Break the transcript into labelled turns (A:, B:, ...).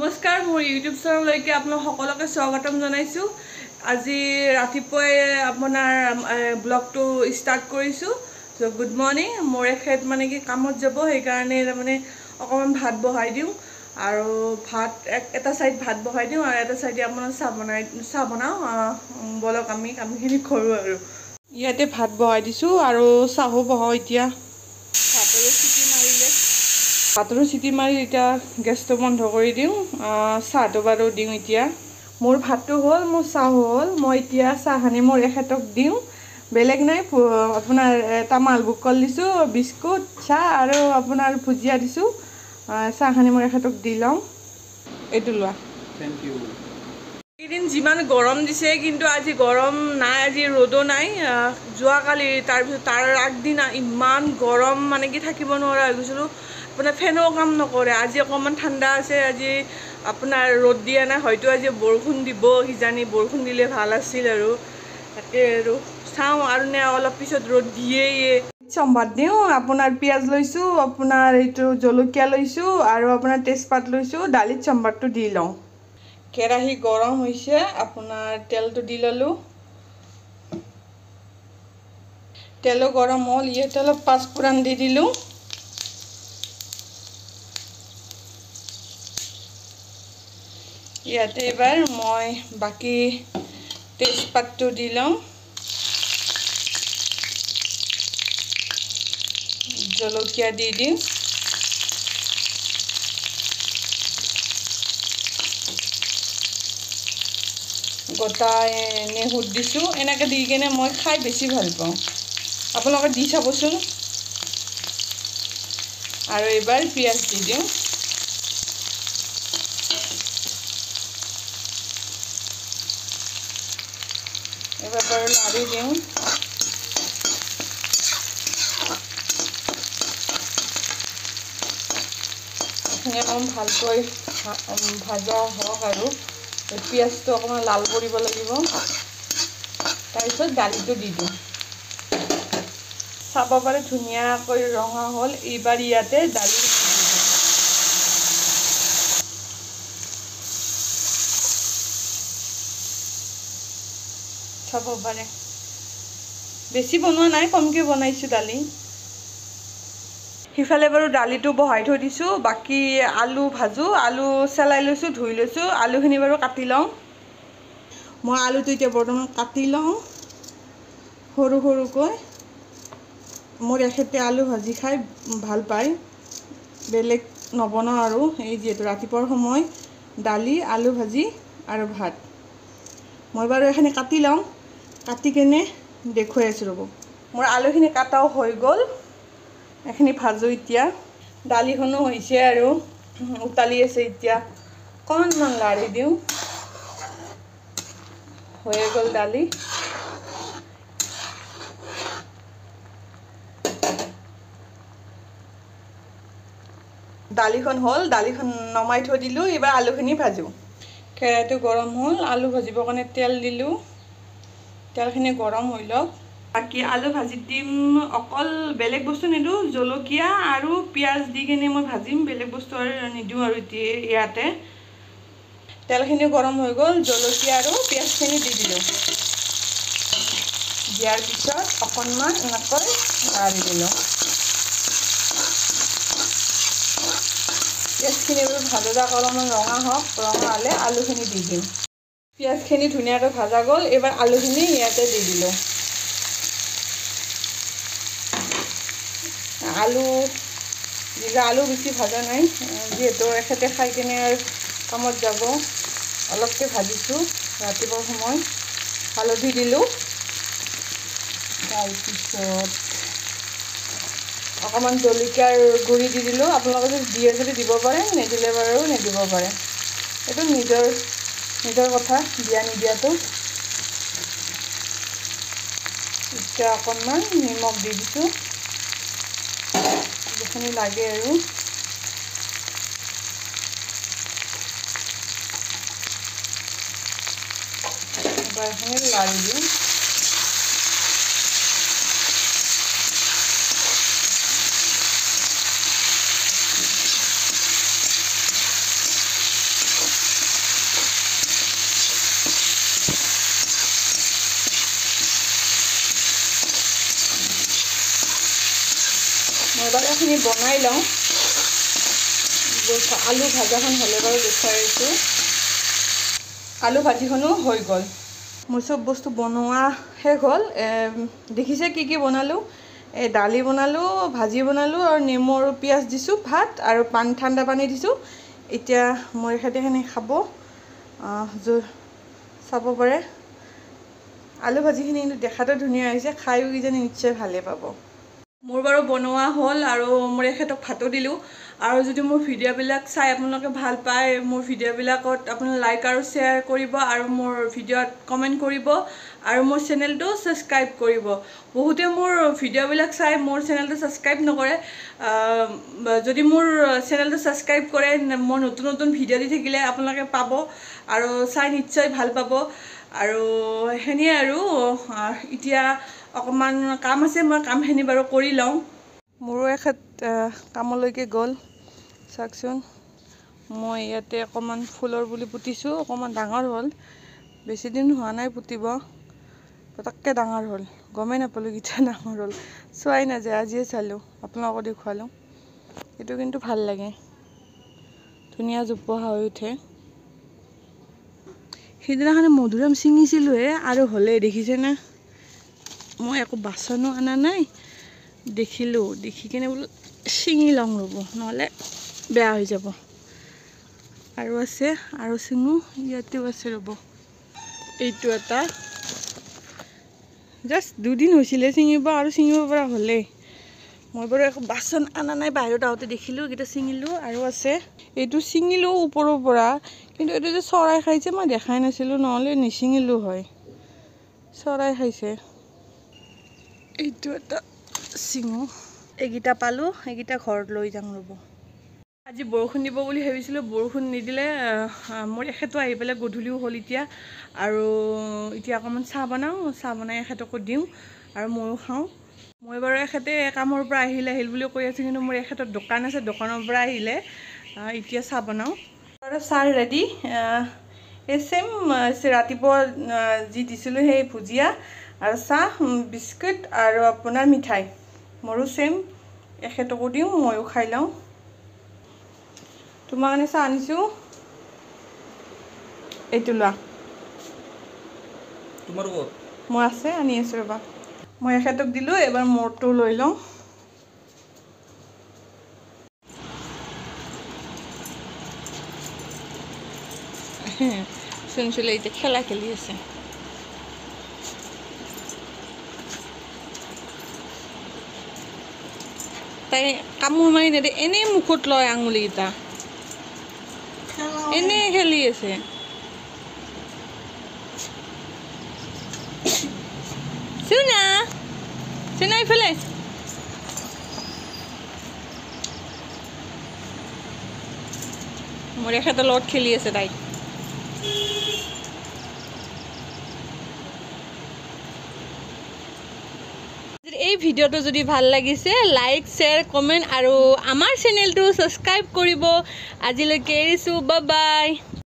A: নমস্কাৰ মোৰ ইউটিউব চেনেললৈকে আপোনাক সকলোকে স্বাগতম জনাইছো। আজি ৰাতিপুৱাই আপোনাৰ ব্লগটো ষ্টাৰ্ট কৰিছো। So good morning. মোৰ এখেত মানে কি কামত যাব, সেই কাৰণে মানে অকমান ভাত বহাই দিওঁ আৰু ভাত এটা সাইড ভাত বহাই দিওঁ আৰু এটা সাইডে আপোনাৰ চাহ বনাও। বলক আমি কামখিনি কৰো আৰু ইয়াতে ভাত বহাই দিছো আৰু চাহো বহাও। এতিয়া ভাতৰো চিটি মাৰি এতিয়া গেছটো বন্ধ কৰি দিওঁ। চাহটো বাৰু দিওঁ। এতিয়া মোৰ ভাতটো হ'ল, মোৰ চাহ হ'ল। মই এতিয়া চাহখিনি মোৰ এখেতক দিওঁ। বেলেগ নাই, আপোনাৰ এটা মালভোগ কল দিছোঁ, বিস্কুট, চাহ আৰু আপোনাৰ ভুজিয়া দিছোঁ। চাহখিনি মই এখেতক দি লওঁ। এইটো লোৱা।
B: Thank U.
A: এইদিন যিমান গৰম দিছে, কিন্তু আজি গৰম নাই, আজি ৰ'দো নাই। যোৱাকালি তাৰপিছত তাৰ আগদিনা ইমান গৰম, মানে কি থাকিব নোৱাৰা হৈ গৈছিলোঁ। আপোনাৰ ফেনো কাম নকৰে। আজি অকণমান ঠাণ্ডা আছে। আজি আপোনাৰ ৰ'দ দিয়া নাই, হয়তো আজি বৰষুণ দিব কিজানি। বৰষুণ দিলে ভাল আছিল আৰু তাকে আৰু চাওঁ আৰু নে অলপ পিছত ৰ'দ দিয়েই। চম্ভাত দিওঁ। আপোনাৰ পিঁয়াজ লৈছোঁ, আপোনাৰ এইটো জলকীয়া লৈছোঁ আৰু আপোনাৰ তেজপাত লৈছোঁ। দালিত চম্ভাৰটো দি লওঁ। কেৰাহী গৰম হৈছে, আপোনাৰ তেলটো দি ল'লোঁ। তেলো গৰম হ'ল, ইয়াতে অলপ পাঁচফোৰণ দি দিলোঁ। ইয়াতে এবাৰ মই বাকী তেজপাতটো দি লওঁ, জলকীয়া দি দিম, গোটা নেহুত দিছোঁ। এনেকৈ দি কিনে মই খাই বেছি ভাল পাওঁ। আপোনালোকে দি চাবচোন। আৰু এইবাৰ পিঁয়াজ দি দিওঁ। এবাৰ বাৰু লাৰি দিওঁ। এইখিনি অকণমান ভালকৈ ভাজা হওক আৰু পিঁয়াজটো অকণমান লাল কৰিব লাগিব। তাৰপিছত দালিটো দি দিওঁ। চাব পাৰে ধুনীয়াকৈ ৰঙা হ'ল। এইবাৰ ইয়াতে দালি চাব পাৰে। বেছি বনোৱা নাই, কমকৈ বনাইছোঁ দালি। সিফালে বাৰু দালিটো বহাই থৈ দিছোঁ। বাকী আলু ভাজোঁ। আলু চেলাই লৈছোঁ, ধুই লৈছোঁ। আলুখিনি বাৰু কাটি লওঁ। মই আলুটো এতিয়া বৰ্তমান কাটি লওঁ সৰু সৰুকৈ। মোৰ এখেতে আলু ভাজি খাই ভাল পায়, বেলেগ নবনাওঁ আৰু। এই যিহেতু ৰাতিপুৱাৰ সময়, দালি, আলু ভাজি আৰু ভাত। মই বাৰু এইখিনি কাটি লওঁ, কাটি কেনে দেখুৱাই আছোঁ ৰ'ব। মোৰ আলুখিনি কাটাও হৈ গ'ল। এইখিনি ভাজোঁ এতিয়া। দালিখনো হৈছে আৰু উতালি আছে। এতিয়া অকণমান লাৰি দিওঁ। হৈয়ে গ'ল দালি। দালিখন হ'ল, দালিখন নমাই থৈ দিলোঁ। এইবাৰ আলুখিনি ভাজোঁ। কেৰাহীটো গৰম হ'ল, আলু ভাজিবৰ কাৰণে তেল দিলোঁ। তেলখিনি গৰম হৈ লওক। বাকী আলু ভাজিত দিম অকল, বেলেগ বস্তু নিদিওঁ। জলকীয়া আৰু পিঁয়াজ দি কিনে মই ভাজিম, বেলেগ বস্তু আৰু নিদিওঁ আৰু ইয়াতে। তেলখিনি গৰম হৈ গ'ল, জলকীয়া আৰু পিঁয়াজখিনি দি দিলোঁ। দিয়াৰ পিছত অকণমান এনেকৈ লাৰি দিলোঁ। পিঁয়াজখিনি ভাজা অলপমান ৰঙা হওক, ৰঙা হ'লে আলুখিনি দি দিম। পিঁয়াজখিনি ধুনীয়াকৈ ভাজা গ'ল। এইবাৰ আলুখিনি ইয়াতে দি দিলোঁ। আলু বেছি ভাজা নাই, যিহেতু এখেতে খাই কিনে আৰু কামত যাব। অলপকৈ ভাজিছোঁ ৰাতিপুৱাৰ সময়। হালধি দিলোঁ। তাৰপিছত অকণমান জলকীয়াৰ গুড়ি দি দিলোঁ। আপোনালোকে যদি দিয়ে যদি দিব পাৰে, নিদিলে বাৰু নিদিব পাৰে। এইটো নিজৰ কথা, দিয়া নিদিয়াটো। এতিয়া অকণমান নিমখ দি দিছোঁ, যিখিনি লাগে আৰু। এবাৰ এইখিনি লাৰি দিওঁ। ভাজাখিনি বনাই লওঁ আলু ভাজাখন হ'লে বাৰু দেখুৱাই আছোঁ আলু ভাজিখনো হৈ গ'ল মোৰ চব বস্তু বনোৱা শেষ হ'ল দেখিছে কি বনালোঁ এই দালি বনালোঁ ভাজি বনালোঁ আৰু নেমু আৰু পিঁয়াজ দিছোঁ ভাত আৰু ঠাণ্ডা পানী দিছোঁ এতিয়া মই খেতিখিনি খাব চাব পাৰে আলু ভাজিখিনি কিন্তু দেখাতো ধুনীয়া হৈছে খায়ো কিজানি নিশ্চয় ভালেই পাব মোৰ বাৰু বনোৱা হ'ল আৰু মই এখেতক ভাতো দিলোঁ আৰু যদি মোৰ ভিডিঅ'বিলাক চাই আপোনালোকে ভাল পায় মোৰ ভিডিঅ'বিলাকত আপোনালোকে লাইক আৰু শ্বেয়াৰ কৰিব আৰু মোৰ ভিডিঅ'ত কমেণ্ট কৰিব আৰু মোৰ চেনেলটো ছাবস্ক্ৰাইব কৰিব বহুতে মোৰ ভিডিঅ'বিলাক চাই মোৰ চেনেলটো ছাবস্ক্ৰাইব নকৰে যদি মোৰ চেনেলটো ছাবস্ক্ৰাইব কৰে মই নতুন নতুন ভিডিঅ' দি থাকিলে আপোনালোকে পাব আৰু চাই নিশ্চয় ভাল পাব আৰু সেনেই আৰু এতিয়া অকণমান কাম আছে মই কামখিনি বাৰু কৰি লওঁ মোৰো এখেত কামলৈকে গ'ল চাওকচোন মই ইয়াতে অকণমান ফুলৰ পুলি পুতিছোঁ অকণমান ডাঙৰ হ'ল বেছিদিন হোৱা নাই পুতিব পটককৈ ডাঙৰ হ'ল গমেই নাপালোঁ কেতিয়া ডাঙৰ হ'ল চোৱাই নাযায় আজিয়ে চালোঁ আপোনালোকক দেখুৱালোঁ এইটো কিন্তু ভাল লাগে ধুনীয়া জোপোহা হৈ উঠে সেইদিনাখনে মধুৰিআম ছিঙিছিলোঁহে আৰু হ'লে দেখিছেনে মই একো বাচনো অনা নাই দেখিলোঁ দেখি কিনে বোলো ছিঙি লওঁ ৰ'ব নহ'লে বেয়া হৈ যাব আৰু আছে আৰু ছিঙো ইয়াতেও আছে ৰ'ব এইটো এটা জাষ্ট দুদিন হৈছিলে ছিঙিব আৰু ছিঙিব পৰা হ'লেই মই বাৰু একো বাচন অনা নাই বাহিৰত আহোঁতে দেখিলোঁ এইকেইটা ছিঙিলোঁ আৰু আছে এইটো ছিঙিলোঁ ওপৰৰ পৰা কিন্তু এইটো যে চৰাই খাইছে মই দেখাই নাছিলোঁ নহ'লে নিছিঙিলোঁ হয় চৰাই খাইছে এইটো এটা ছিঙো এইকেইটা পালোঁ এইকেইটা ঘৰত লৈ যাম ৰ'ব আজি বৰষুণ দিব বুলি ভাবিছিলোঁ বৰষুণ নিদিলে মোৰ এখেতো আহি পেলাই গধূলিও হ'ল এতিয়া আৰু এতিয়া অকণমান চাহ বনাই এখেতকো দিওঁ আৰু ময়ো খাওঁ মই বাৰু এখেতে কামৰ পৰা আহিল বুলি কৈ আছোঁ কিন্তু মোৰ এখেতৰ দোকান আছে দোকানৰ পৰা আহিলে এতিয়া চাহ বনাওঁ আৰু চাহ ৰেডি এই ছেম ৰাতিপুৱা যি দিছিলোঁ সেই ভুজিয়া আৰু চাহ বিস্কুট আৰু আপোনাৰ মিঠাই মোৰো ছেম এখেতকো দিওঁ ময়ো খাই লওঁ তোমাৰ কাৰণে চাহ আনিছোঁ এইটো লোৱা তোমাৰ মই আছে আনি আছোঁ ৰ'বা মই এখেতক দিলোঁ এবাৰ মোৰটো লৈ লওঁ চুনচুলে এতিয়া খেলা খেলি আছে তাই কামোৰ মাৰি নেদে এনেই মুখত লয় আঙুলিকেইটা এনেই খেলি আছে চুনা চুনা ইফালে মোৰ এখেতৰ লগত খেলি আছে তাই এই ভিডিঅ'টো যদি ভাল লাগিছে লাইক শ্বেয়াৰ কমেণ্ট আৰু আমাৰ চেনেলটো ছাবস্ক্ৰাইব কৰিব আজিলৈকে এৰিছোঁ বাই বাই